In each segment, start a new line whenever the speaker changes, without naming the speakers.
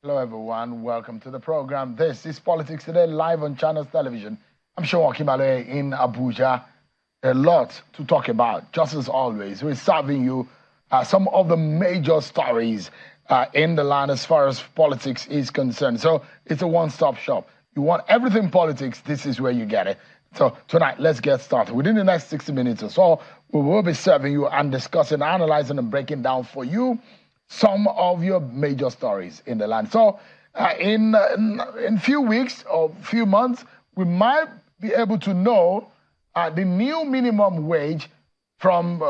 Hello, everyone. Welcome to the program. This is Politics Today, live on Channels Television. I'm Sean Kimale in Abuja. A lot to talk about, just as always. We're serving you some of the major stories in the land as far as politics is concerned. So it's a one-stop shop. You want everything politics, this is where you get it. So tonight, let's get started. Within the next 60 minutes or so, we will be serving you and discussing, analyzing, and breaking down for you some of your major stories in the land. So in few weeks or few months, we might be able to know the new minimum wage from,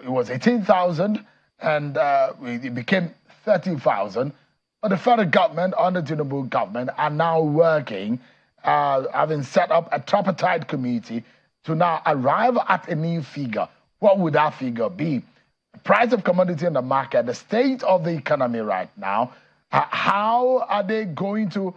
it was 18,000 and it became 30,000. But the federal government, under Tinubu government, are now working, having set up a tripartite committee to now arrive at a new figure. What would that figure be? Price of commodity in the market, the state of the economy right now, how are they going to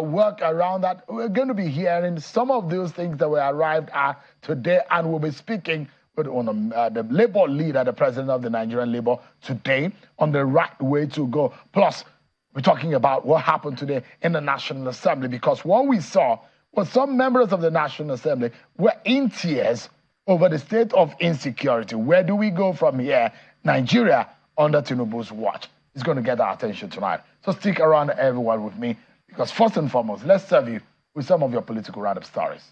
work around that? We're going to be hearing some of those things that we arrived at today, and we'll be speaking with the Labour leader, the president of the Nigerian Labour, today on the right way to go. Plus, we're talking about what happened today in the National Assembly, because what we saw was some members of the National Assembly were in tears over the state of insecurity. Where do we go from here? Nigeria under Tinubu's watch is going to get our attention tonight. So stick around, everyone, with me, because first and foremost, let's serve you with some of your political roundup stories.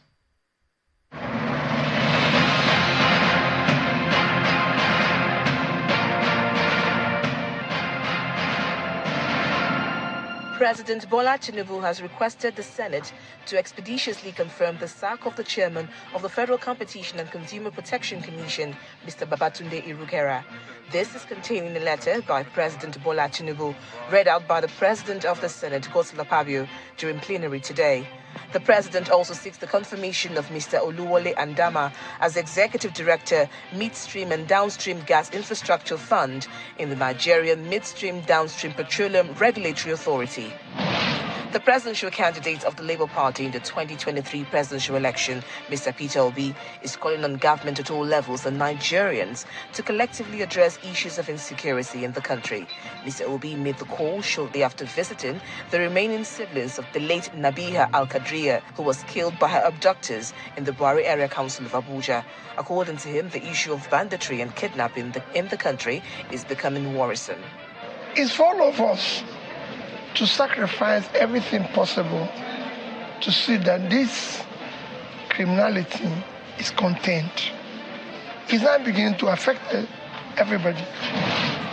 President Bola Tinubu has requested the Senate to expeditiously confirm the sack of the chairman of the Federal Competition and Consumer Protection Commission, Mr. Babatunde Irukera. This is contained in a letter by President Bola Tinubu, read out by the President of the Senate, Godswill Akpabio, during plenary today. The president also seeks the confirmation of Mr. Oluwole Andama as Executive Director, Midstream and Downstream Gas Infrastructure Fund in the Nigerian Midstream Downstream Petroleum Regulatory Authority. The presidential candidate of the Labour Party in the 2023 presidential election, Mr. Peter Obi, is calling on government at all levels and Nigerians to collectively address issues of insecurity in the country. Mr. Obi made the call shortly after visiting the remaining siblings of the late Nabiha Al-Qadriya, who was killed by her abductors in the Buhari Area Council of Abuja. According to him, the issue of banditry and kidnapping in the country is becoming worrisome.
It's for all of us to sacrifice everything possible to see that this criminality is contained. It's now beginning to affect everybody.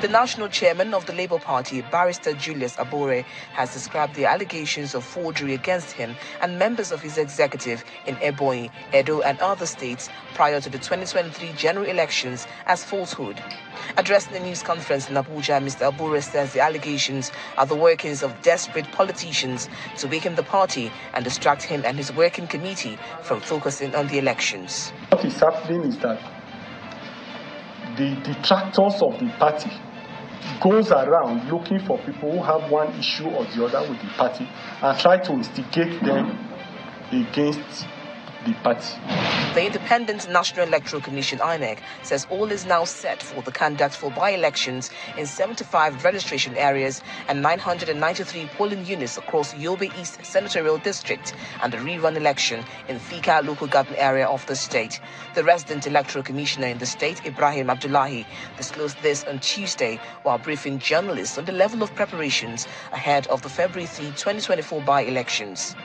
The national chairman of the Labour Party, Barrister Julius Abore, has described the allegations of forgery against him and members of his executive in Ebonyi, Edo and other states prior to the 2023 general elections as falsehood. Addressing a news conference in Abuja, Mr. Abure says the allegations are the workings of desperate politicians to weaken the party and distract him and his working committee from focusing on the elections.
What is happening is that the detractors of the party goes around looking for people who have one issue or the other with the party and try to instigate them against the party.
The Independent National Electoral Commission, INEC, says all is now set for the conduct for by-elections in 75 registration areas and 993 polling units across Yobe East Senatorial District and the rerun election in Thika local government area of the state. The resident electoral commissioner in the state, Ibrahim Abdullahi, disclosed this on Tuesday while briefing journalists on the level of preparations ahead of the February 3, 2024 by-elections.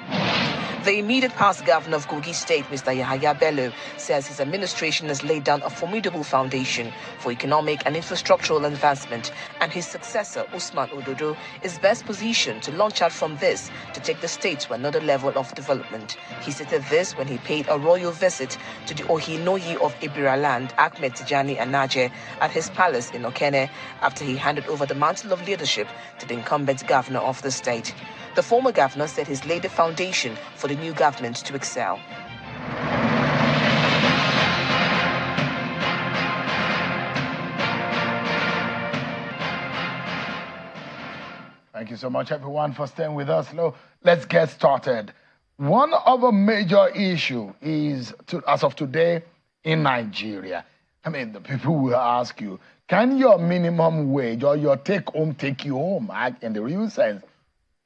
The immediate past governor of Kogi State, Mr. Yahaya Bello, says his administration has laid down a formidable foundation for economic and infrastructural advancement, and his successor, Usman Ododo, is best positioned to launch out from this to take the state to another level of development. He stated this when he paid a royal visit to the Ohinoyi of Ibira land, Ahmed Tijani Anaje, at his palace in Okene after he handed over the mantle of leadership to the incumbent governor of the state. The former governor said he's laid the foundation for the new government to excel.
Thank you so much, everyone, for staying with us. Let's get started. One of a major issue is, as of today, in Nigeria. I mean, the people will ask you, can your minimum wage or your take-home take you home, in the real sense?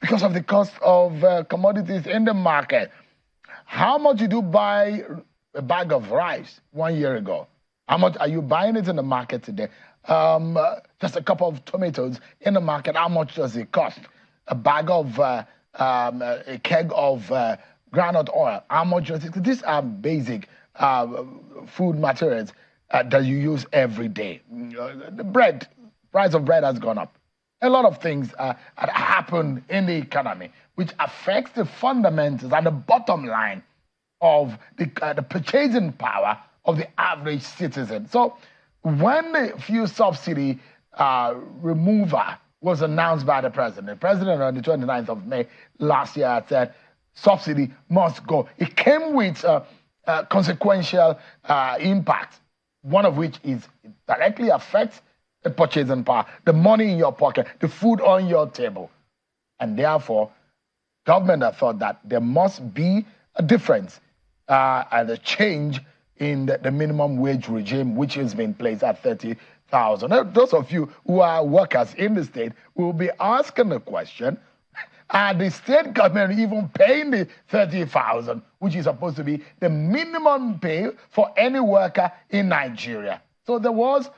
because of the cost of commodities in the market. How much did you buy a bag of rice 1 year ago? How much are you buying it in the market today? Just a couple of tomatoes in the market, how much does it cost? A bag of, a keg of groundnut oil, how much does it? These are basic food materials that you use every day. The bread, price of bread has gone up. A lot of things happen in the economy which affects the fundamentals and the bottom line of the purchasing power of the average citizen. So when the fuel subsidy removal was announced by the president on the 29th of May last year had said subsidy must go. It came with consequential impact, one of which is it directly affects the purchasing power, the money in your pocket, the food on your table. And therefore, government have thought that there must be a difference and a change in the minimum wage regime, which has been placed at 30,000. Those of you who are workers in the state will be asking the question, are the state government even paying the 30,000, which is supposed to be the minimum pay for any worker in Nigeria? So there was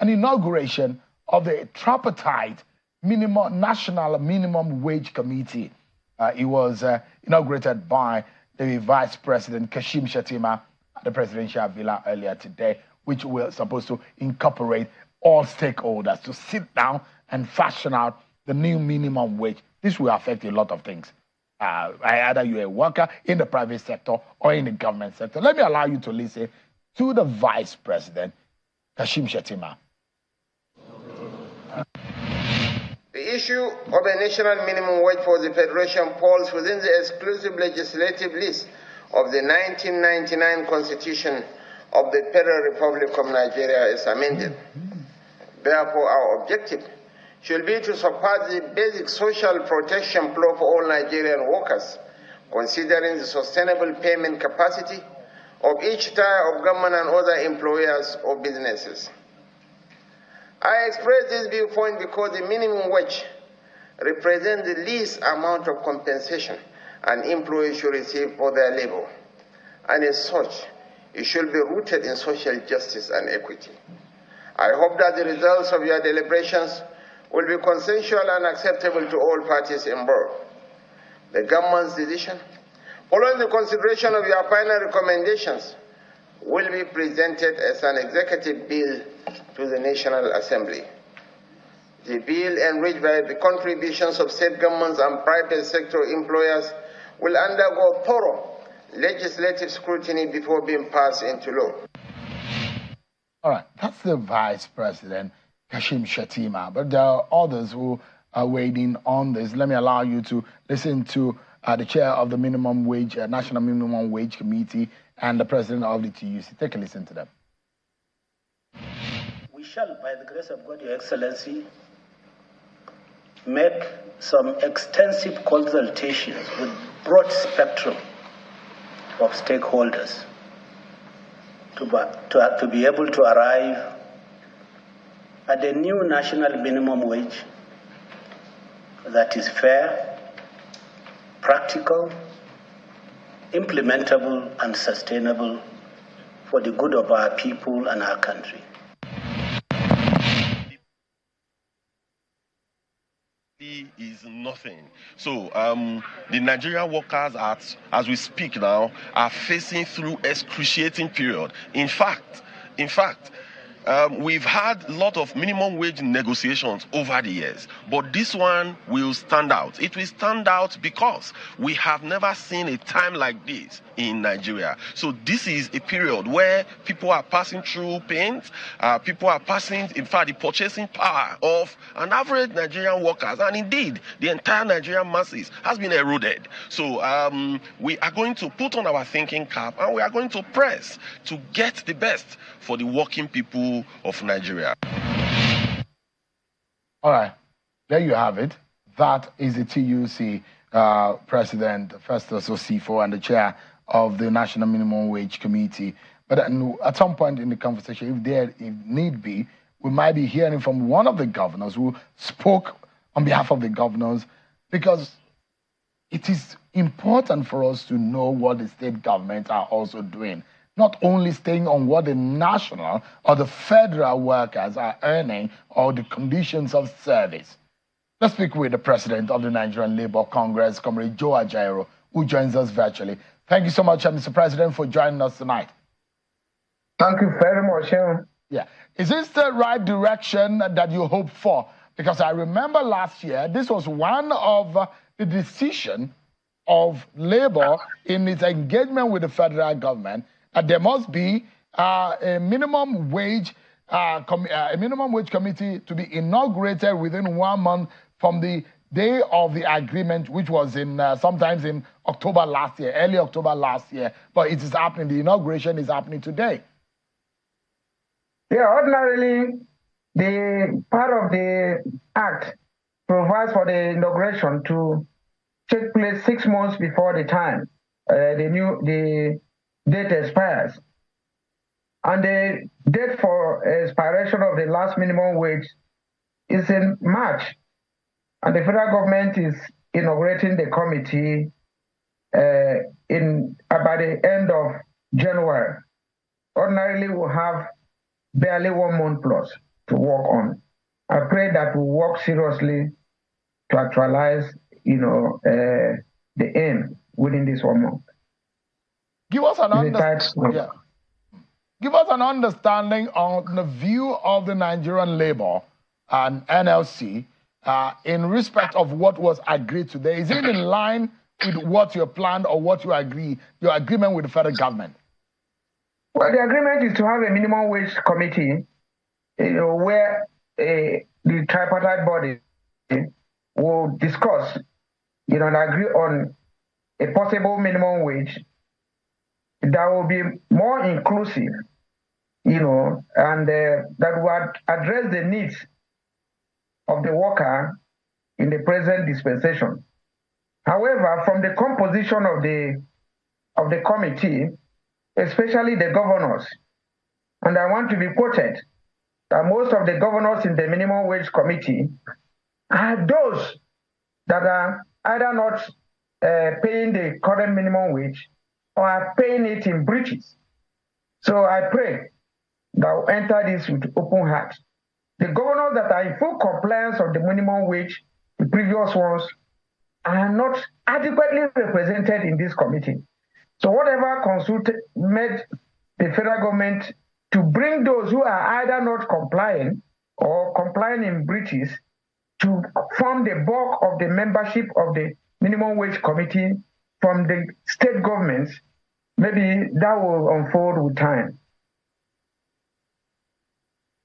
an inauguration of the tripartite National Minimum Wage Committee. It was inaugurated by the Vice President Kashim Shettima at the presidential villa earlier today, which were supposed to incorporate all stakeholders to sit down and fashion out the new minimum wage. This will affect a lot of things. Either you're a worker in the private sector or in the government sector. Let me allow you to listen to the Vice President, Kashim Shettima.
The issue of a national minimum wage for the Federation falls within the exclusive legislative list of the 1999 Constitution of the Federal Republic of Nigeria as amended. Therefore, our objective should be to support the basic social protection flow for all Nigerian workers, considering the sustainable payment capacity of each tier of government and other employers or businesses. I express this viewpoint because the minimum wage represents the least amount of compensation an employee should receive for their labor, and as such, it should be rooted in social justice and equity. I hope that the results of your deliberations will be consensual and acceptable to all parties involved. The government's decision, following the consideration of your final recommendations, will be presented as an executive bill to the National Assembly. The bill, enriched by the contributions of state governments and private sector employers, will undergo thorough legislative scrutiny before being passed into law.
All right, that's the Vice President, Kashim Shettima. But there are others who are waiting on this. Let me allow you to listen to the chair of the Minimum Wage, National Minimum Wage Committee, and the president of the TUC. Take a listen to them.
We shall, by the grace of God, Your Excellency, make some extensive consultations with broad spectrum of stakeholders to be able to arrive at a new national minimum wage that is fair, practical, implementable, and sustainable for the good of our people and our country.
Is nothing. So the Nigerian workers, as we speak now, are facing through excruciating period. In fact, we've had a lot of minimum wage negotiations over the years, but this one will stand out. It will stand out because we have never seen a time like this in Nigeria. So this is a period where people are passing through pains, people are passing, in fact, the purchasing power of an average Nigerian workers, and indeed, the entire Nigerian masses has been eroded. So we are going to put on our thinking cap and we are going to press to get the best for the working people of Nigeria.
All right, there you have it. That is the TUC President Festus Osifo and the chair of the National Minimum Wage Committee. But at some point in the conversation, if need be, we might be hearing from one of the governors who spoke on behalf of the governors, because it is important for us to know what the state governments are also doing, not only staying on what the national or the federal workers are earning or the conditions of service. Let's speak with the president of the Nigerian Labour Congress, Comrade Joe Ajaero, who joins us virtually. Thank you so much, Mr. President, for joining us tonight.
Thank you very much.
Yeah. Is this the right direction that you hope for? Because I remember last year, this was one of the decision of Labour in its engagement with the federal government, that there must be a minimum wage committee to be inaugurated within 1 month from the day of the agreement, which was in sometimes in October last year, early October last year. But it is happening. The inauguration is happening today.
Yeah, ordinarily, the part of the act provides for the inauguration to take place 6 months before the time the date expires. And the date for expiration of the last minimum wage is in March. And the federal government is inaugurating the committee by the end of January. Ordinarily, we'll have barely 1 month plus to work on. I pray that we'll work seriously to actualize, the aim within this 1 month.
Give us an Give us an understanding on the view of the Nigerian Labour and NLC in respect of what was agreed today. Is it in line with what you planned or what your agreement with the federal government?
Well, the agreement is to have a minimum wage committee, where the tripartite body will discuss, and agree on a possible minimum wage that will be more inclusive, and that would address the needs of the worker in the present dispensation. However, from the composition of the committee, especially the governors, and I want to be quoted that most of the governors in the minimum wage committee are those that are either not paying the current minimum wage or are paying it in breaches. So I pray that we'll enter this with open heart. The governors that are in full compliance of the minimum wage, the previous ones, are not adequately represented in this committee. So whatever made the federal government to bring those who are either not complying or complying in breaches to form the bulk of the membership of the minimum wage committee from the state governments, maybe that will unfold with time.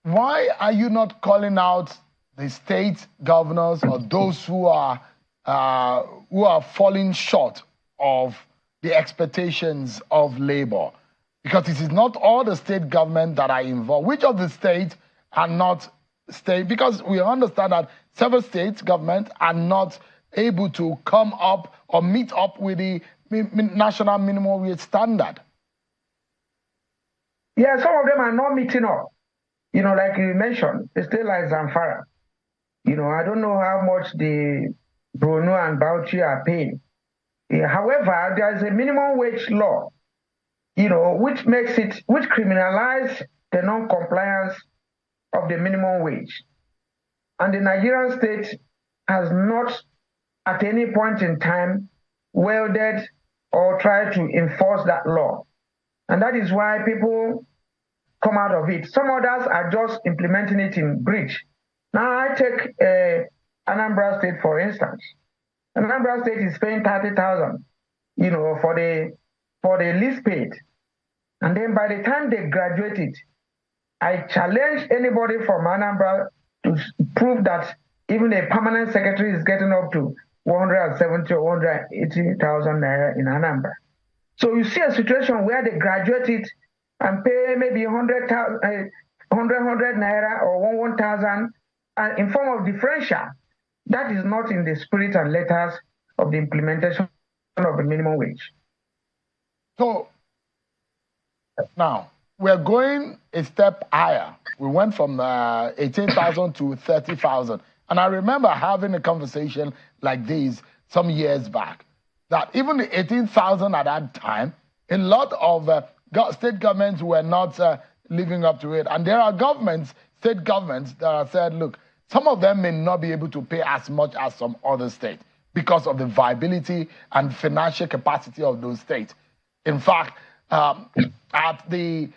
Why are you not calling out the state governors or those who are falling short of the expectations of Labour? Because it is not all the state government that are involved. Which of the states are not state? Because we understand that several state governments are not able to come up or meet up with the national minimum wage standard.
Yeah, some of them are not meeting up. Like you mentioned, a state like Zamfara. I don't know how much the Bruno and Bauchi are paying. However, there is a minimum wage law, which criminalizes the non-compliance of the minimum wage. And the Nigerian state has not at any point in time welded or tried to enforce that law. And that is why people come out of it. Some others are just implementing it in breach. Now I take Anambra State, for instance. Anambra State is paying 30,000, for the least paid. And then by the time they graduated, I challenge anybody from Anambra to prove that even a permanent secretary is getting up to 170 or 180,000 naira in Anambra. So you see a situation where they graduated and pay maybe 100 naira or 1,000 in form of differential. That is not in the spirit and letters of the implementation of the minimum wage.
So now we're going a step higher. We went from 18,000 to 30,000. And I remember having a conversation like this some years back. that even the 18,000 at that time, a lot of state governments were not living up to it. And there are state governments that have said, look, some of them may not be able to pay as much as some other states because of the viability and financial capacity of those states. In fact, at the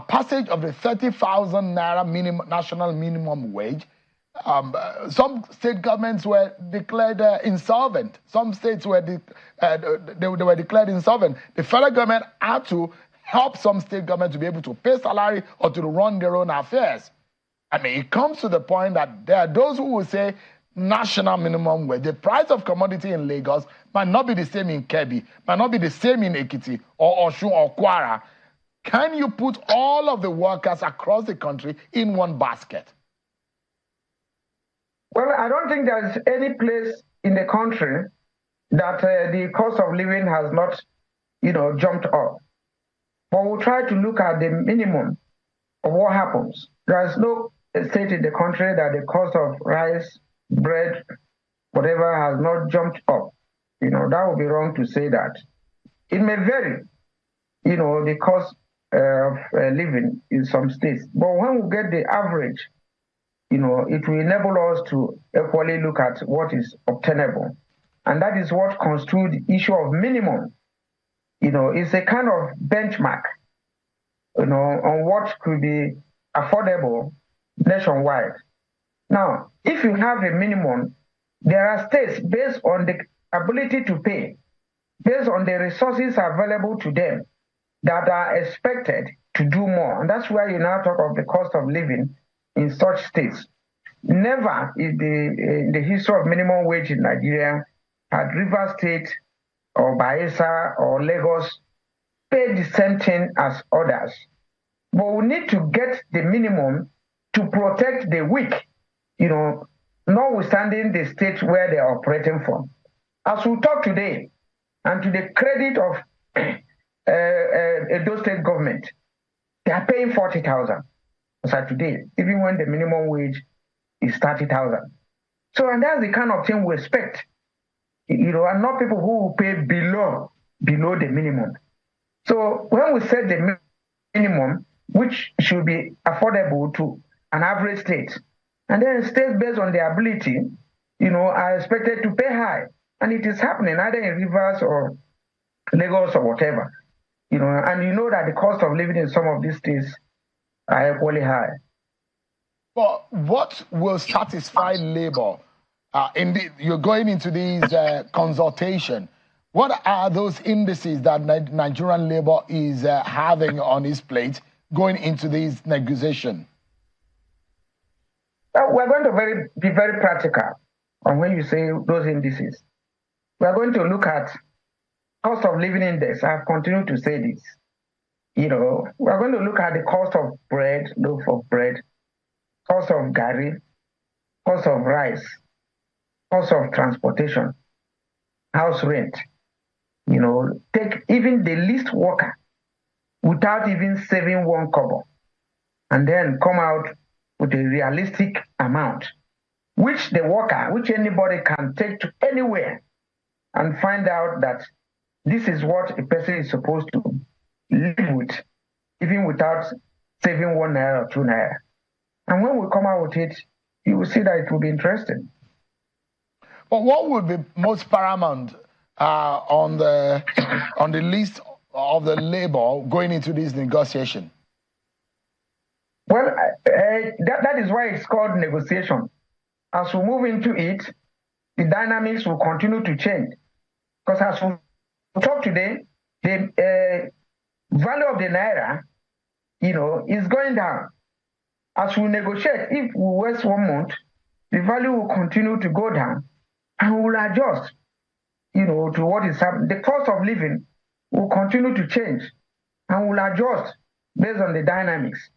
passage of the 30,000 naira national minimum wage, some state governments were declared insolvent. Some states were they were declared insolvent. The federal government had to help some state governments to be able to pay salary or to run their own affairs. I mean, it comes to the point that there are those who will say national minimum wage. The price of commodity in Lagos might not be the same in Kebbi, might not be the same in Ekiti or Osun or Kwara. Can you put all of the workers across the country in one basket?
Well, I don't think there's any place in the country that the cost of living has not, jumped up. But we'll try to look at the minimum of what happens. There's no state in the country that the cost of rice, bread, whatever has not jumped up. That would be wrong to say that. It may vary, the cost of living in some states. But when we get the average, it will enable us to equally look at what is obtainable. And that is what constitutes the issue of minimum. It's a kind of benchmark, on what could be affordable nationwide. Now, if you have a minimum, there are states based on the ability to pay, based on the resources available to them, that are expected to do more. And that's why you now talk of the cost of living in such states. Never in the history of minimum wage in Nigeria had Rivers State or Bayelsa or Lagos paid the same thing as others. But we need to get the minimum to protect the weak, notwithstanding the state where they are operating from. As we talk today, and to the credit of Edo State government, they are paying 40,000 as of today, even when the minimum wage is 30,000. So, and that's the kind of thing we expect, and not people who will pay below the minimum. So when we set the minimum, which should be affordable to an average state, and then states based on their ability, are expected to pay high. And it is happening either in Rivers or Lagos or whatever. And that the cost of living in some of these states are equally high.
But what will satisfy labor? Indeed, you're going into these consultation. What are those indices that Nigerian labor is having on its plate going into these negotiations?
We're going to be very practical on when you say those indices. We're going to look at cost of living index. I've continued to say this. We're going to look at the cost of bread, loaf of bread, cost of gari, cost of rice, cost of transportation, house rent. Take even the least worker without even saving one kobo, and then come out with a realistic amount, which anybody can take to anywhere and find out that this is what a person is supposed to live with, even without saving 1 naira or 2 naira. And when we come out with it, you will see that it will be interesting.
But what would be most paramount on the list of the labor going into this negotiation?
Well, that is why it's called negotiation. As we move into it, the dynamics will continue to change. Because as we talk today, the value of the naira, is going down. As we negotiate, if we wait 1 month, the value will continue to go down, and we will adjust, to what is happening. The cost of living will continue to change, and will adjust based on the dynamics.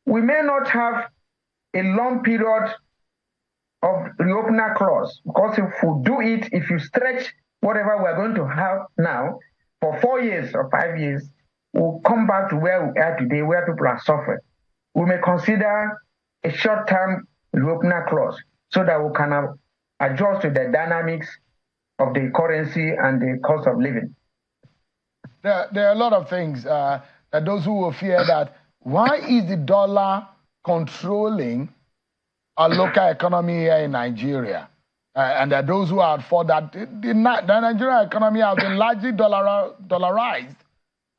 We may not have a long period of reopener clause, because if you stretch whatever we're going to have now for 4 years or 5 years, we'll come back to where we are today, where people are suffering. We may consider a short-term reopener clause so that we can adjust to the dynamics of the currency and the cost of living.
There are a lot of things that those who will fear that why is the dollar controlling our local economy here in Nigeria? And there are those who are for that. The Nigerian economy has been largely dollarized.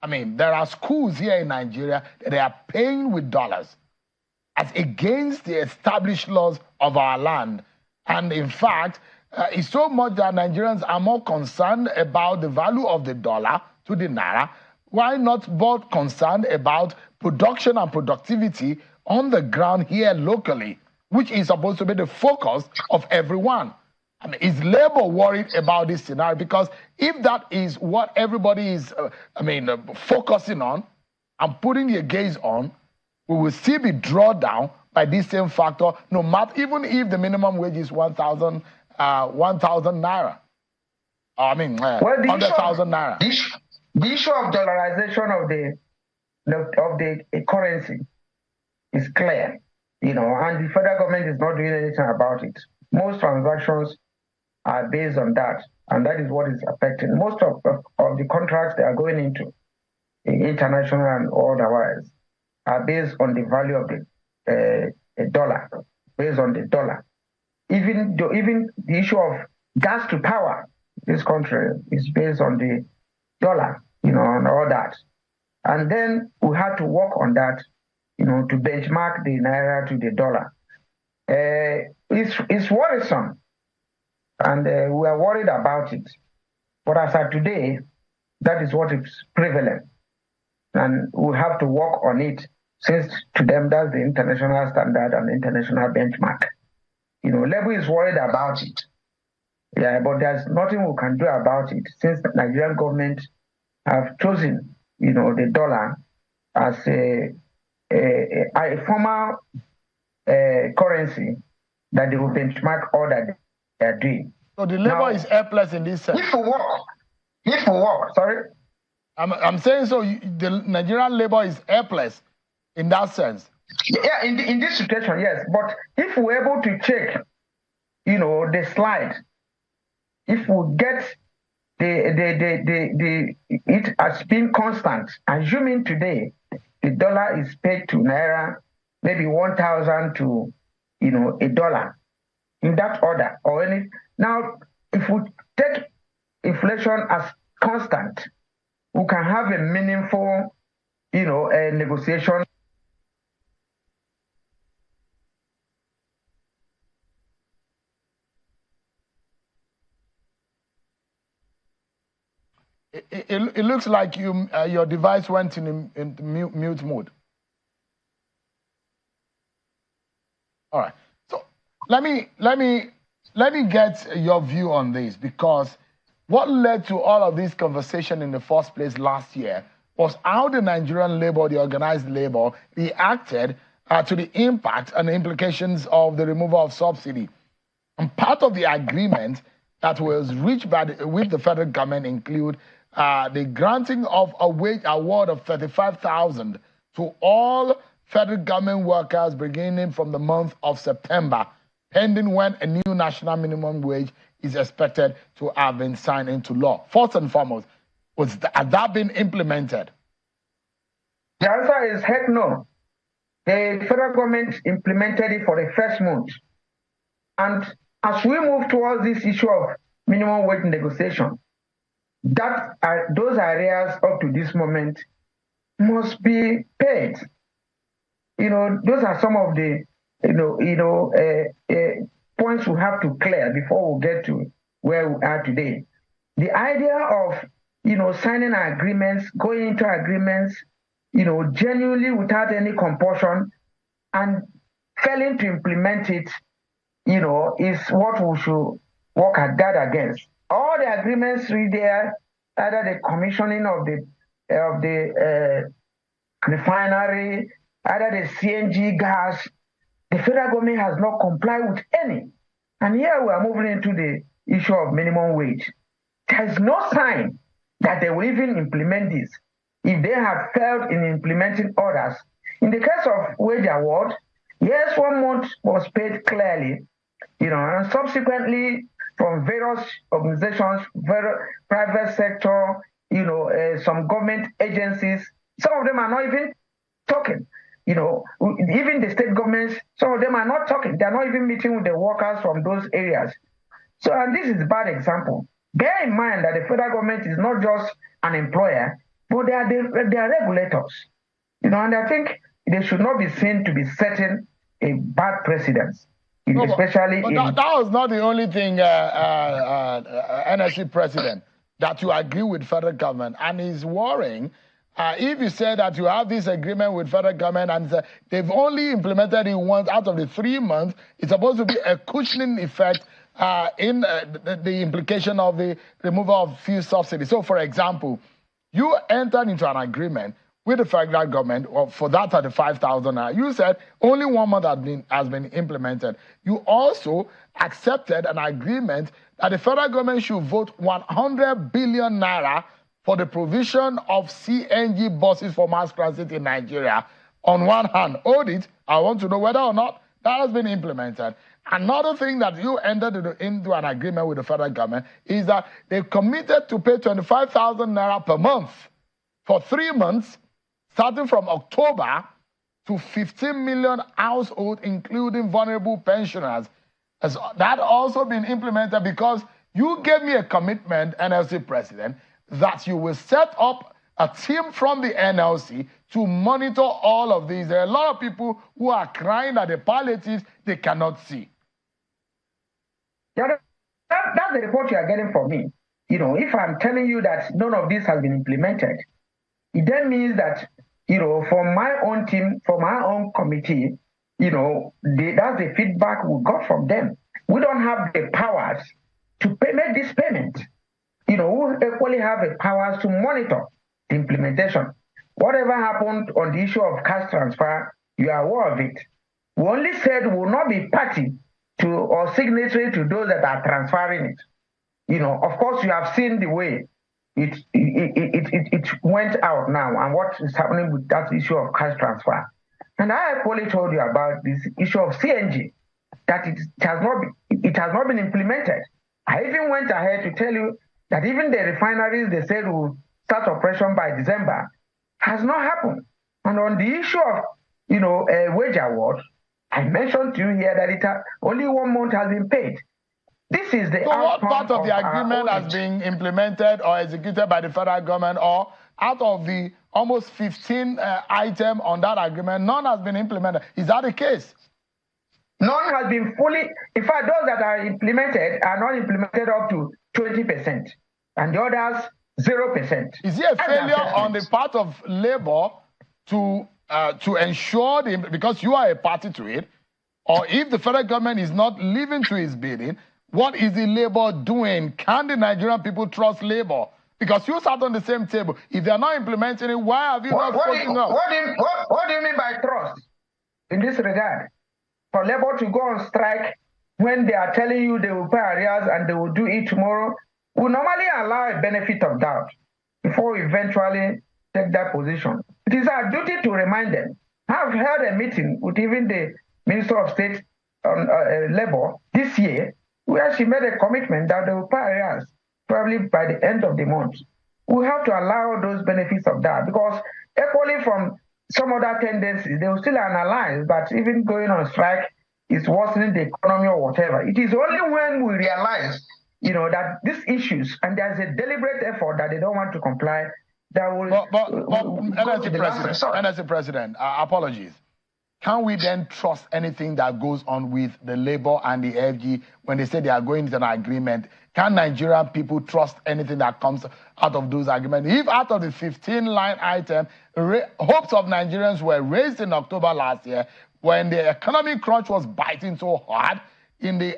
I mean, there are schools here in Nigeria that they are paying with dollars as against the established laws of our land. And in fact, it's so much that Nigerians are more concerned about the value of the dollar to the naira. Why not more concerned about production and productivity on the ground here locally, which is supposed to be the focus of everyone? I mean, is Labour worried about this scenario? Because if that is what everybody is, focusing on and putting their gaze on, we will still be drawn down by this same factor, no matter, even if the minimum wage is 1,000 naira. 100,000 naira.
The issue of dollarization of the currency is clear, and the federal government is not doing anything about it. Most transactions are based on that, and that is what is affecting most of the contracts they are going into, international and otherwise, are based on the value of the dollar, based on the dollar. Even the issue of gas to power, this country is based on the dollar, and all that. And then we had to work on that, to benchmark the naira to the dollar. It's worrisome, and we are worried about it. But as of today, that is what is prevalent. And we have to work on it, since to them that's the international standard and international benchmark. Labour is worried about it. Yeah, but there's nothing we can do about it, since the Nigerian government have chosen, the dollar as a formal currency that they will benchmark all that they are doing.
So the Labour is helpless in this sense.
If we work, sorry?
I'm saying so the Nigerian Labour is helpless in that sense.
Yeah, in this situation, yes. But if we're able to check, the slide, if we get it has been constant, assuming today the dollar is pegged to naira, maybe 1,000 to $1 in that order or any. Now, if we take inflation as constant, we can have a meaningful, negotiation.
It looks like your device went into mute mode. All right. So let me get your view on this, because what led to all of this conversation in the first place last year was how the Nigerian labor, the organized labor, reacted to the impact and the implications of the removal of subsidy. And part of the agreement that was reached with the federal government include the granting of a wage award of 35,000 to all federal government workers beginning from the month of September, pending when a new national minimum wage is expected to have been signed into law. First and foremost, has that been implemented?
The answer is heck no. The federal government implemented it for the first month. And as we move towards this issue of minimum wage negotiation, those areas up to this moment must be paid. Those are some of the points we have to clear before we get to where we are today. The idea of signing agreements, going into agreements, genuinely without any compulsion, and failing to implement it, is what we should work hard against. All the agreements read there, either the commissioning of the refinery, either the CNG gas, the federal government has not complied with any. And here we are moving into the issue of minimum wage. There is no sign that they will even implement this. If they have failed in implementing others, in the case of wage award, yes, 1 month was paid clearly, and subsequently from various organizations, private sector, some government agencies. Some of them are not even talking. Even the state governments, some of them are not talking. They're not even meeting with the workers from those areas. So, and this is a bad example. Bear in mind that the federal government is not just an employer, but they are regulators. And I think they should not be seen to be setting a bad precedent, especially
that was not the only thing, NSC president, that you agree with federal government, and he's worrying. If you say that you have this agreement with federal government and they've only implemented it once out of the 3 months, it's supposed to be a cushioning effect in the implication of the removal of fuel subsidy. So, for example, you entered into an agreement with the federal government for that 35,000. You said only 1 month has been implemented. You also accepted an agreement that the federal government should vote 100 billion naira for the provision of CNG buses for mass transit in Nigeria. On one hand, hold it. I want to know whether or not that has been implemented. Another thing that you entered into an agreement with the federal government is that they committed to pay 25,000 naira per month for 3 months, starting from October, to 15 million households, including vulnerable pensioners. Has that also been implemented? Because you gave me a commitment, NLC president, that you will set up a team from the NLC to monitor all of these. There are a lot of people who are crying at the palliatives they cannot see.
Yeah, that's the report you are getting from me. If I'm telling you that none of this has been implemented, it then means that, from my own team, from our own committee, that's the feedback we got from them. We don't have the powers to make this payment. We equally have the powers to monitor the implementation. Whatever happened on the issue of cash transfer, you are aware of it. We only said we will not be party to or signatory to those that are transferring it. Of course, you have seen the way it went out now and what is happening with that issue of cash transfer. And I equally told you about this issue of CNG, that it has not been implemented. I even went ahead to tell you that even the refineries they said will start operation by December has not happened. And on the issue of a wage award, I mentioned to you here that only 1 month has been paid. This is the
so what part of the agreement has been implemented or executed by the federal government, or out of the almost 15 items on that agreement, none has been implemented? Is that the case?
None has been fully. In fact, those that are implemented are not implemented up to 20%, and the others 0%.
Is there a failure on the part of labor to ensure because you are a party to it, or if the federal government is not living to its bidding, what is the labor doing? Can the Nigerian people trust labor? Because you sat on the same table. If they are not implementing it, why have you not spoken up?
What do you mean by trust in this regard? For labor to go on strike when they are telling you they will pay arrears and they will do it tomorrow, we normally allow a benefit of doubt before we eventually take that position. It is our duty to remind them. I've held a meeting with even the Minister of State on Labor this year, where she made a commitment that they will pay arrears probably by the end of the month. We have to allow those benefits of that, because equally from some other tendencies, they will still analyze that even going on strike is worsening the economy or whatever. It is only when we realize, that these issues, and there's a deliberate effort that they don't want to comply, that will
NSC President, apologies. Can we then trust anything that goes on with the Labour and the FG when they say they are going into an agreement? Can Nigerian people trust anything that comes out of those agreements? If out of the 15-line item, hopes of Nigerians were raised in October last year when the economic crunch was biting so hard on the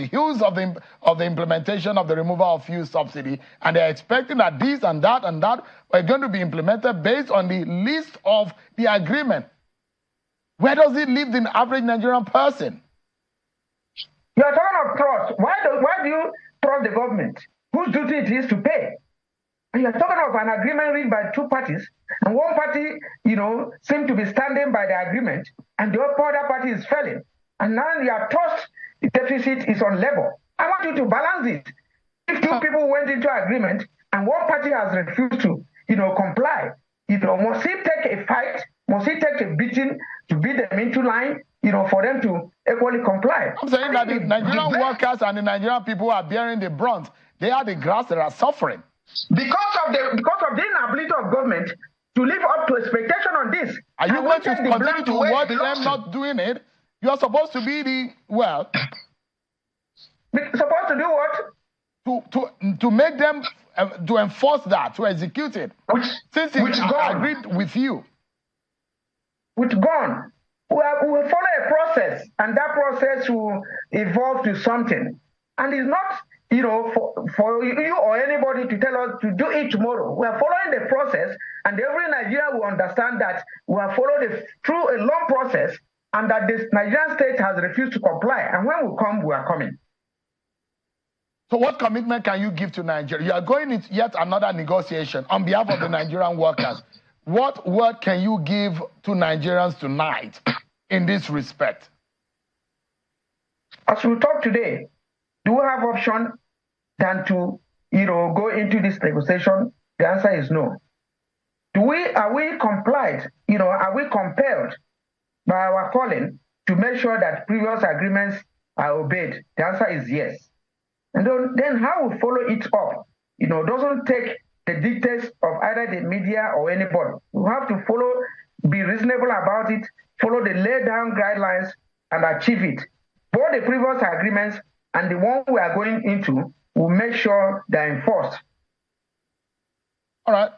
heels of the implementation of the removal of fuel subsidy, and they're expecting that this and that were going to be implemented based on the list of the agreement. Where does it leave the average Nigerian person?
You are talking of trust. Why do you trust the government, whose duty it is to pay? And you are talking of an agreement reached by two parties, and one party, seems to be standing by the agreement, and the other party is failing. And now your trust deficit is on labor. I want you to balance it. If two people went into agreement and one party has refused to, comply, must he take a fight? Must he take a beating to beat them into line, for them to equally comply?
I'm saying that the Nigerian workers and the Nigerian people are bearing the brunt. They are the grass that are suffering.
Because of the inability of government to live up to expectation on this.
Are you going to continue to watch them not doing it? You are supposed to be
supposed to do what?
To make them to enforce that, to execute it. Since he agreed with you.
With gone. We will follow a process, and that process will evolve to something. And it's not, for you or anybody to tell us to do it tomorrow. We are following the process, and every Nigerian will understand that we have followed through a long process, and that this Nigerian state has refused to comply. And when we come, we are coming.
So what commitment can you give to Nigeria? You are going into yet another negotiation on behalf of the Nigerian workers. What word can you give to Nigerians tonight in this respect?
As we talk today, do we have option than to, go into this negotiation? The answer is no. Are we complied? Are we compelled by our calling to make sure that previous agreements are obeyed? The answer is yes. And then how we follow it up, doesn't take the dictates of either the media or anybody. We have to be reasonable about it, follow the laid down guidelines and achieve it. Both the previous agreements and the one we are going into will make sure they're enforced.
All right.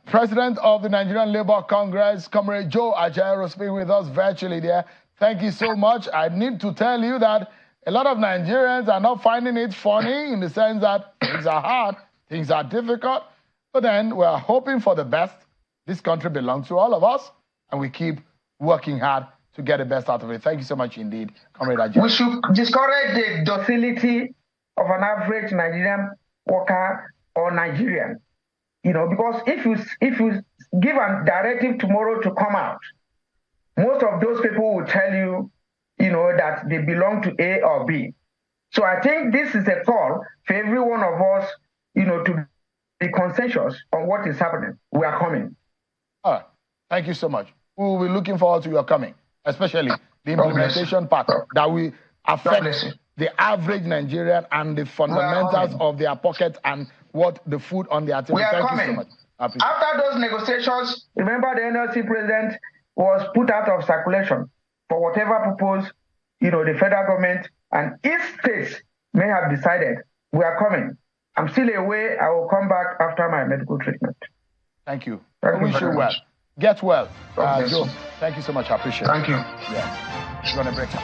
President of the Nigerian Labour Congress, Comrade Joe Ajaero, speaking with us virtually there. Thank you so much. I need to tell you that a lot of Nigerians are not finding it funny in the sense that things are hard, things are difficult, but then we're hoping for the best. This country belongs to all of us, and we keep working hard to get the best out of it. Thank you so much indeed, Comrade Ajaero.
We should discourage the docility of an average Nigerian worker or Nigerian. Because if you give a directive tomorrow to come out, most of those people will tell you, that they belong to A or B. So I think this is a call for every one of us, to be consensus on what is happening. We are coming.
All right. Thank you so much. We will be looking forward to your coming, especially the implementation part that will affect the average Nigerian and the fundamentals of their pocket and what the food on their table. Thank you so much.
After those negotiations, remember the NLC president was put out of circulation for whatever purpose, the federal government and each state may have decided. We are coming. I'm still away. I will come back after my medical treatment.
Thank you. I wish you well. Get well. Joe, thank you so much. I appreciate it.
Thank you.
Yeah. We're going to break up.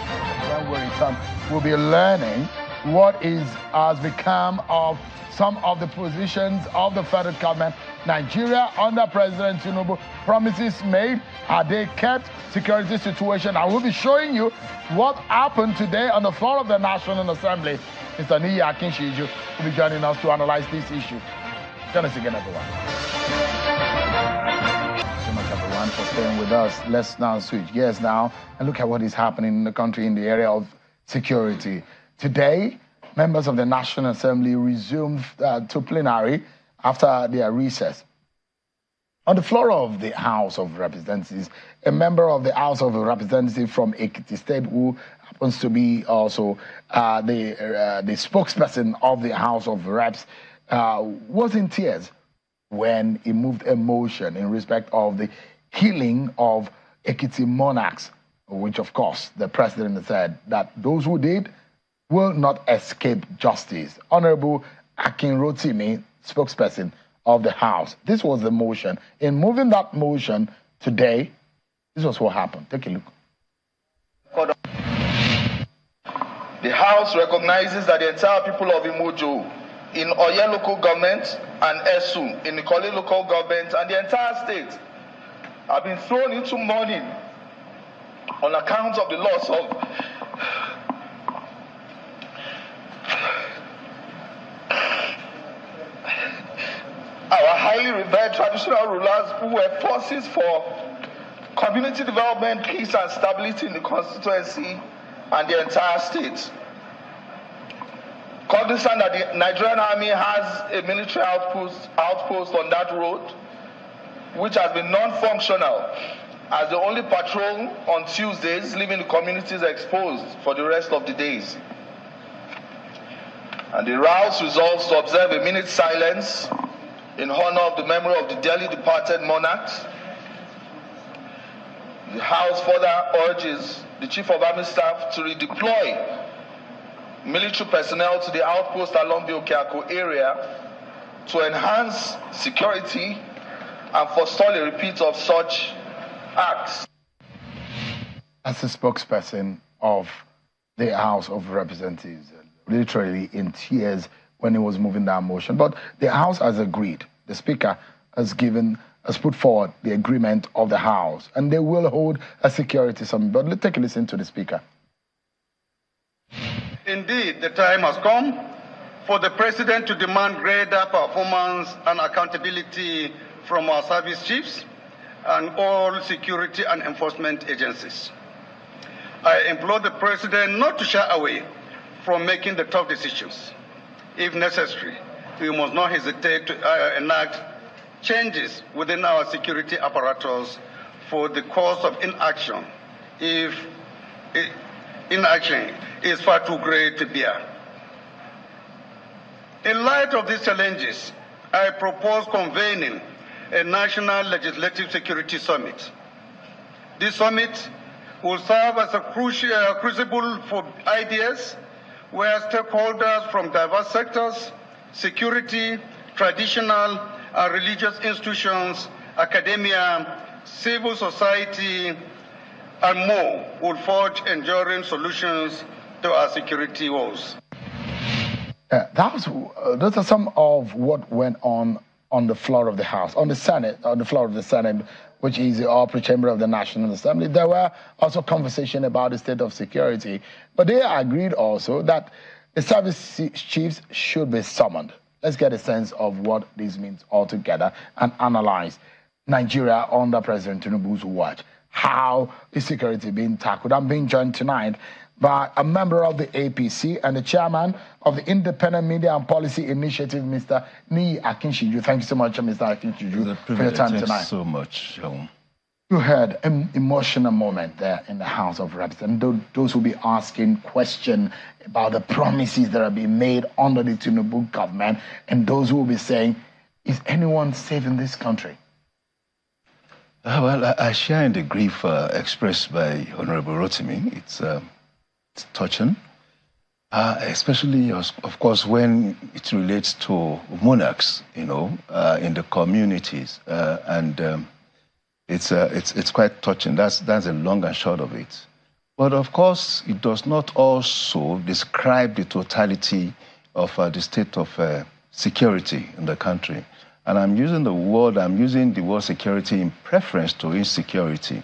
When we return, we'll be learning what has become of some of the positions of the federal government. Nigeria under President Tinubu, promises made, are they kept? Security situation. I will be showing you what happened today on the floor of the National Assembly. Mr. Niyi Akinshiju will be joining us to analyze this issue. Join us again, everyone. Thank you so much, everyone, for staying with us. Let's now switch gears now and look at what is happening in the country in the area of security. Today, members of the National Assembly resumed to plenary after their recess. On the floor of the House of Representatives, a member of the House of Representatives from Ekiti State, who happens to be also the spokesperson of the House of Reps, was in tears when he moved a motion in respect of the killing of Ekiti monarchs, which, of course, the president said that those who did will not escape justice. Honorable Akin Rotimi, spokesperson of the House. This was the motion. In moving that motion today, this was what happened. Take a look.
The House recognizes that the entire people of Imojo, in Oye local government and Esu, in Ikole local government, and the entire state have been thrown into mourning on account of the loss of our highly revered traditional rulers who were forces for community development, peace and stability in the constituency and the entire state. cognizant that the Nigerian Army has a military outpost on that road, which has been non-functional as the only patrol on Tuesdays, leaving the communities exposed for the rest of the days. And the Rouse resolves to observe a minute's silence in honor of the memory of the dearly departed monarchs. The House further urges the Chief of Army Staff to redeploy military personnel to the outpost along the Okeako area to enhance security and forestall a repeat of such acts.
As a spokesperson of the House of Representatives, literally in tears when he was moving that motion, but the House has agreed. The Speaker has put forward the agreement of the House, and they will hold a security summit. But let's take a listen to the Speaker.
Indeed, the time has come for the President to demand greater performance and accountability from our service chiefs and all security and enforcement agencies. I implore the President not to shy away from making the tough decisions. If necessary, we must not hesitate to enact changes within our security apparatus for the cause of inaction if inaction is far too great to bear. In light of these challenges, I propose convening a National Legislative Security Summit. This summit will serve as a crucible for ideas where stakeholders from diverse sectors, security, traditional and religious institutions, academia, civil society, and more will forge enduring solutions to our security woes.
Those are some of what went on the floor of the House, on the floor of the Senate, which is the upper chamber of the National Assembly. There were also conversations about the state of security, but they agreed also that the service chiefs should be summoned. Let's get a sense of what this means altogether and analyze Nigeria under President Tinubu's watch. How is security being tackled? I'm being joined tonight by a member of the APC and the chairman of the Independent Media and Policy Initiative, Mr. Niyi Akinshiju. Thank you so much, Mr. Akinshiju, for your time tonight.
Thanks so much.
You had an emotional moment there in the House of Representatives. Those will be asking questions about the promises that are being made under the Tinubu government, and those who will be saying, is anyone safe in this country?
Well, I share in the grief expressed by Honorable Rotimi. It's touching, especially, of course, when it relates to monarchs, in the communities, and it's quite touching. That's the long and short of it. But of course, it does not also describe the totality of the state of security in the country. And I'm using the word security in preference to insecurity.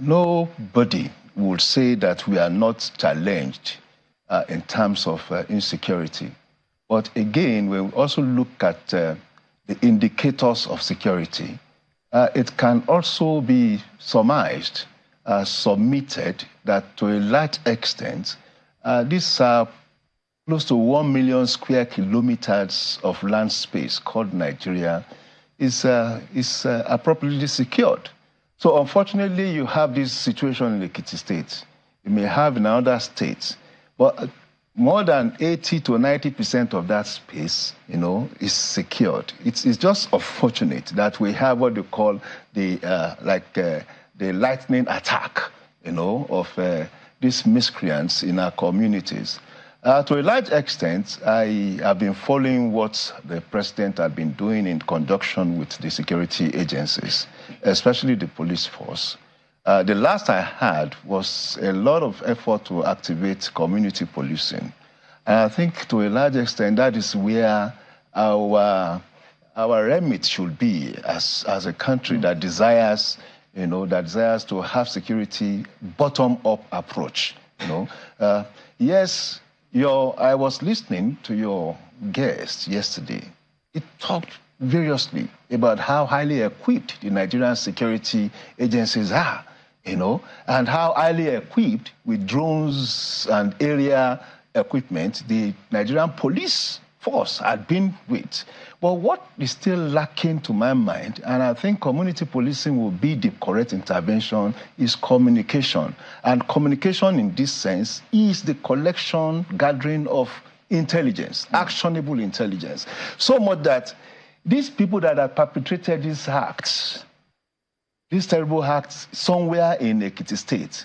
Nobody would say that we are not challenged in terms of insecurity. But again, when we also look at the indicators of security, it can also be surmised, submitted that to a large extent, these are close to 1 million square kilometers of land space called Nigeria is appropriately secured. So unfortunately, you have this situation in Ekiti State. You may have in other states, but more than 80 to 90% of that space, is secured. It's just unfortunate that we have what they call the lightning attack, of these miscreants in our communities. To a large extent, I have been following what the president had been doing in conjunction with the security agencies, especially the police force. The last I had was a lot of effort to activate community policing. And I think to a large extent, that is where our remit should be as a country that desires, to have security bottom-up approach. Yes. I was listening to your guest yesterday. It talked variously about how highly equipped the Nigerian security agencies are, and how highly equipped with drones and area equipment the Nigerian police force had been with. But what is still lacking to my mind, and I think community policing will be the correct intervention, is communication. And communication in this sense is the collection, gathering of intelligence, actionable intelligence. So much that these people that have perpetrated these acts, these terrible acts somewhere in Ekiti State,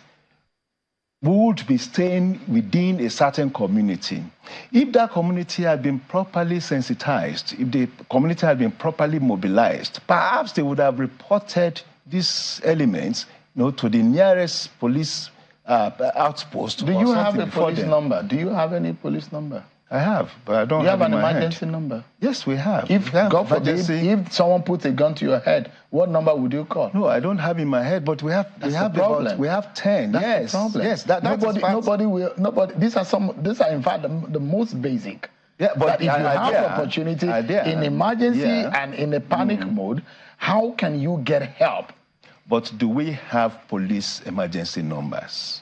would be staying within a certain community. If that community had been properly sensitized, if the community had been properly mobilized, perhaps they would have reported these elements, to the nearest police outpost.
Do you have a police number? Do you have any police number?
I have, but I don't
Do you
have
have an
in my
emergency
head.
number?
Yes, we have.
If, God forbid,
emergency.
if someone puts a gun to your head, what number would you call?
No, I don't have in my head, but we have 10.
That's
Yes,
the problem.
yes.
Nobody. These are in fact the most basic.
Yeah, but
that if you have the opportunity in emergency and in a panic mode, how can you get help?
But do we have police emergency numbers?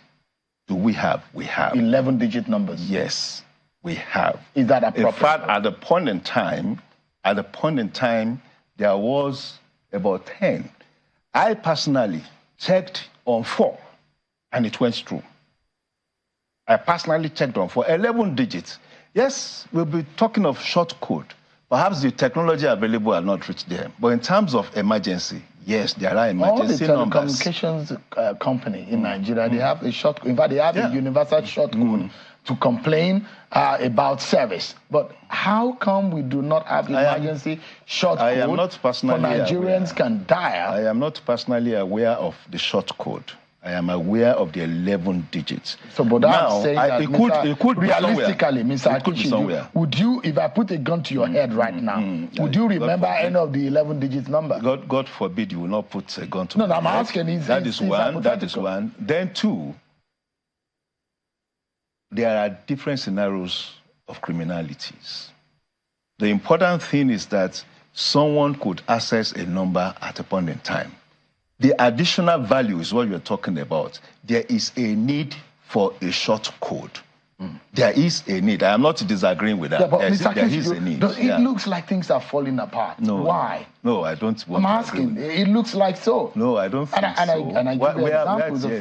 Do we have? We have
11-digit numbers.
Yes, we have.
Is that appropriate?
In fact, at the point in time, there was about 10. I personally checked on 4, and it went through. I personally checked on 4, 11 digits. Yes, we'll be talking of short code. Perhaps the technology available are not reached there. But in terms of emergency, yes, there are emergency numbers.
All the telecommunications company in Nigeria, they have a short code. In fact, they have a universal short code to complain about service. But how come we do not have emergency short code?
I am not personally
for Nigerians can dial.
I am not personally aware of the short code. I am aware of the 11 digits.
So, but I'm saying that
it could
realistically,
be
Mr. Akichi, would you, if I put a gun to your head right now, would you remember any of the 11 digits number?
God forbid you will not put a gun to
my head.
No,
I'm asking.
That is one. Then 2, there are different scenarios of criminalities. The important thing is that someone could access a number at a point in time. The additional value is what you're talking about. There is a need for a short code. There is a need. I am not disagreeing with that.
Yeah, but
there is a need.
It looks like things are falling apart.
No.
Why?
No, I don't want
I'm asking. It looks like so.
No, I don't think so.
And I give examples
of...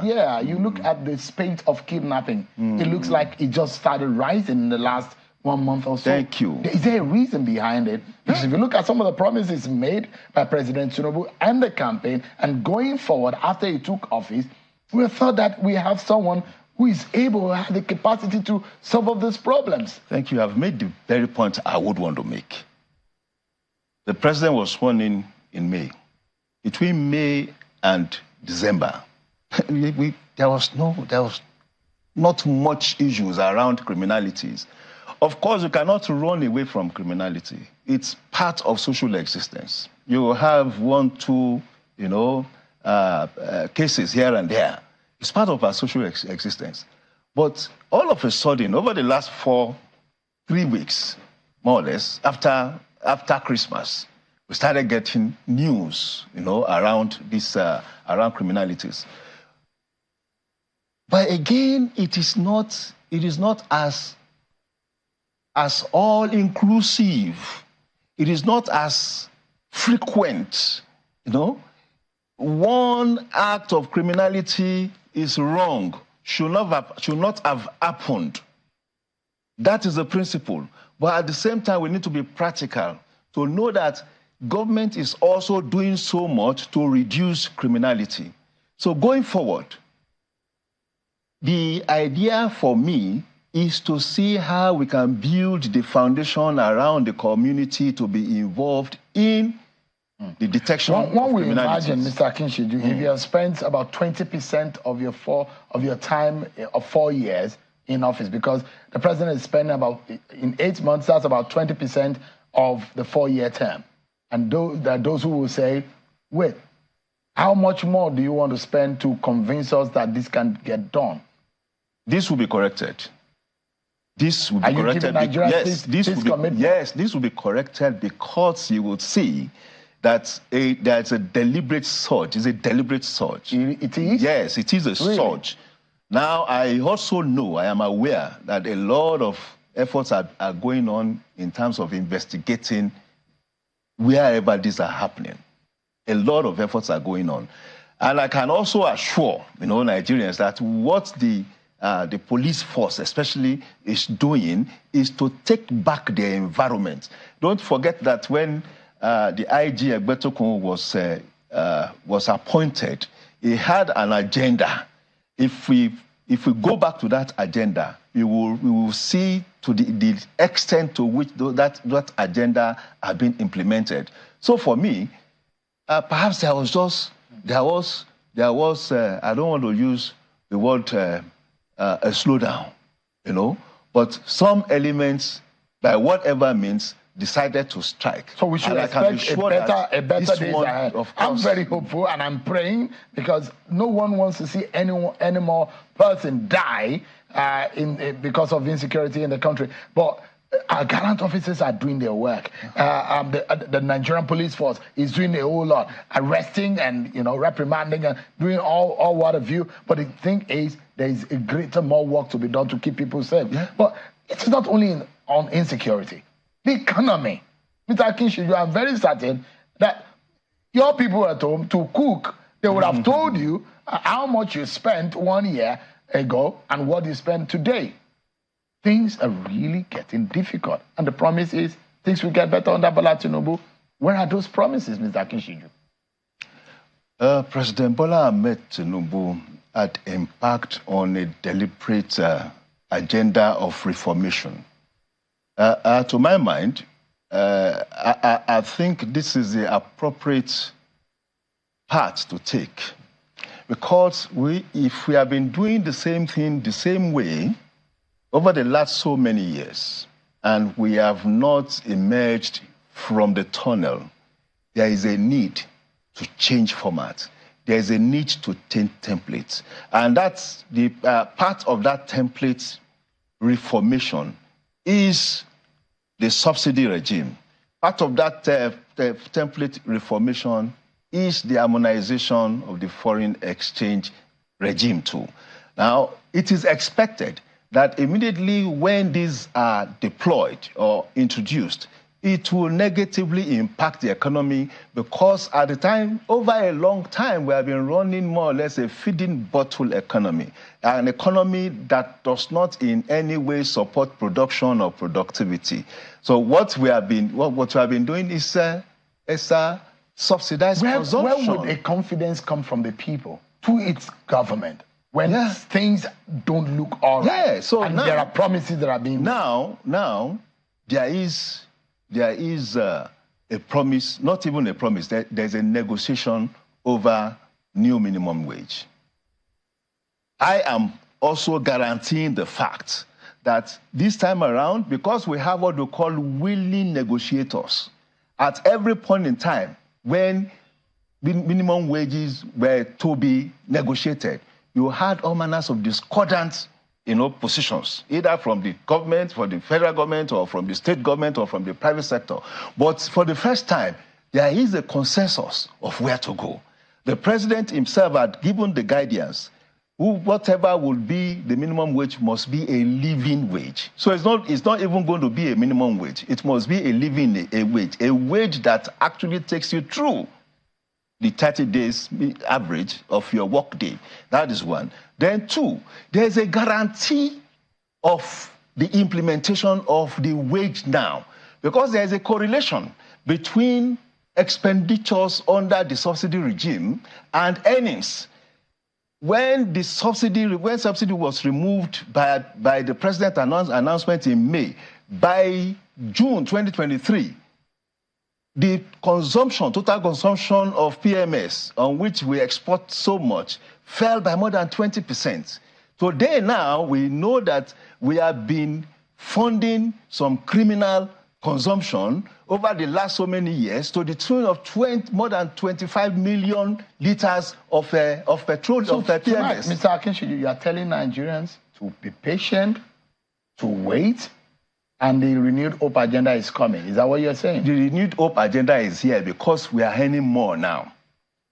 Yeah, you look at the spate of kidnapping. It looks like it just started rising in the last 1 month or so.
Thank you.
Is there a reason behind it? Because if you look at some of the promises made by President Tinubu and the campaign, and going forward after he took office, we thought that we have someone who is able to have the capacity to solve all these problems.
Thank you. I've made the very point I would want to make. The president was sworn in May. Between May and December, there was not much issues around criminalities. Of course, you cannot run away from criminality. It's part of social existence. You have 1, 2, cases here and there. It's part of our social existence. But all of a sudden, over the last 3 weeks, more or less, after Christmas, we started getting news, around this, around criminalities. But again, it is not as all-inclusive. It is not as frequent, One act of criminality is wrong, should not have happened. That is the principle. But at the same time, we need to be practical to know that government is also doing so much to reduce criminality. So going forward, the idea for me is to see how we can build the foundation around the community to be involved in the detection of criminality.
One we imagine, Mr. Akinshiju, if you have spent about 20% of your time of 4 years in office, because the president is spending in 8 months, that's about 20% of the 4-year term. And there are those who will say, wait, how much more do you want to spend to convince us that this can get done?
This will be corrected. This will be corrected. Yes, this will be corrected because you will see that there's a deliberate surge. It's a deliberate surge.
It is?
Yes, it is a surge. Now, I also know, I am aware that a lot of efforts are going on in terms of investigating wherever these are happening. A lot of efforts are going on. And I can also assure, Nigerians that what the police force especially is doing is to take back their environment. Don't forget that when the IG Egbetokun was appointed, he had an agenda. If we go back to that agenda, we will see to the extent to which that agenda has been implemented. So for me, perhaps there was I don't want to use the word a slowdown, but some elements, by whatever means, decided to strike.
So we should expect a better days ahead. I'm very hopeful and I'm praying, because no one wants to see any more person die because of insecurity in the country. But our gallant officers are doing their work. The Nigerian police force is doing a whole lot, arresting and reprimanding and doing all what have you. But the thing is, there is a greater more work to be done to keep people safe. Yeah. But it's not only on insecurity. The economy. Mr. Akinshiju, I'm very certain that your people at home to cook, they would have told you how much you spent 1 year ago and what you spend today. Things are really getting difficult. And the promise is things will get better under Bola Tinubu. Where are those promises, Mr. Akinshiju?
President Bola Ahmed Tinubu had embarked on a deliberate agenda of reformation. To my mind, I think this is the appropriate path to take. Because if we have been doing the same thing the same way over the last so many years, and we have not emerged from the tunnel, there is a need to change format. There is a need to change templates. And that's the part of that template reformation is the subsidy regime. Part of that template reformation is the harmonization of the foreign exchange regime too. Now, it is expected that immediately when these are deployed or introduced, it will negatively impact the economy, because at the time, over a long time, we have been running more or less a feeding bottle economy, an economy that does not in any way support production or productivity. So what we have been doing is subsidized consumption.
Where would a confidence come from the people to its government when things don't look all right?
Yeah, so
and
now,
there are promises that are being made.
Now there is a promise, not even a promise, there's a negotiation over new minimum wage. I am also guaranteeing the fact that this time around, because we have what we call willing negotiators, at every point in time when minimum wages were to be negotiated, you had all manners of discordant positions, either from the government, from the federal government, or from the state government, or from the private sector. But for the first time, there is a consensus of where to go. The president himself had given the guidance, whatever will be the minimum wage must be a living wage. So it's not even going to be a minimum wage. It must be a living wage that actually takes you through the 30 days average of your work day. That is one. Then two, there's a guarantee of the implementation of the wage now, because there's a correlation between expenditures under the subsidy regime and earnings. When subsidy was removed by the president's announcement in May, by June 2023, the total consumption of PMS, on which we export so much, fell by more than 20%. Today now, we know that we have been funding some criminal consumption over the last so many years to the tune of more than 25 million liters of petrol,
so
of PMS.
Tonight, Mr. Akinshiju, you are telling Nigerians to be patient, to wait, and the renewed hope agenda is coming. Is that what you're saying?
The renewed hope agenda is here because we are earning more now.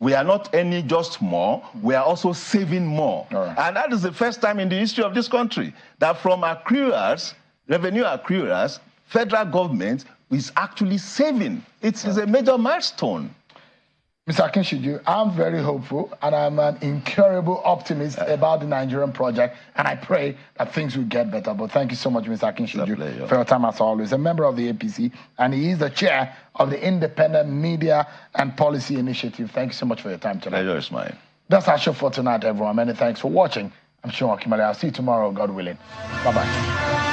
we are not any just more, we are also saving more.
Right.
And that is the first time in the history of this country that from accruers, revenue accruers, federal government is actually saving. It is a major milestone.
Mr. Akinshiju, I'm very hopeful and I'm an incurable optimist about the Nigerian project, and I pray that things will get better. But thank you so much, Mr. Akinshiju, for your time as always. A member of the APC, and he is the chair of the Independent Media and Policy Initiative. Thank you so much for your time tonight.
Pleasure is mine.
That's our show for tonight, everyone. Many thanks for watching. I'm Sean Okimale. I'll see you tomorrow, God willing. Bye-bye.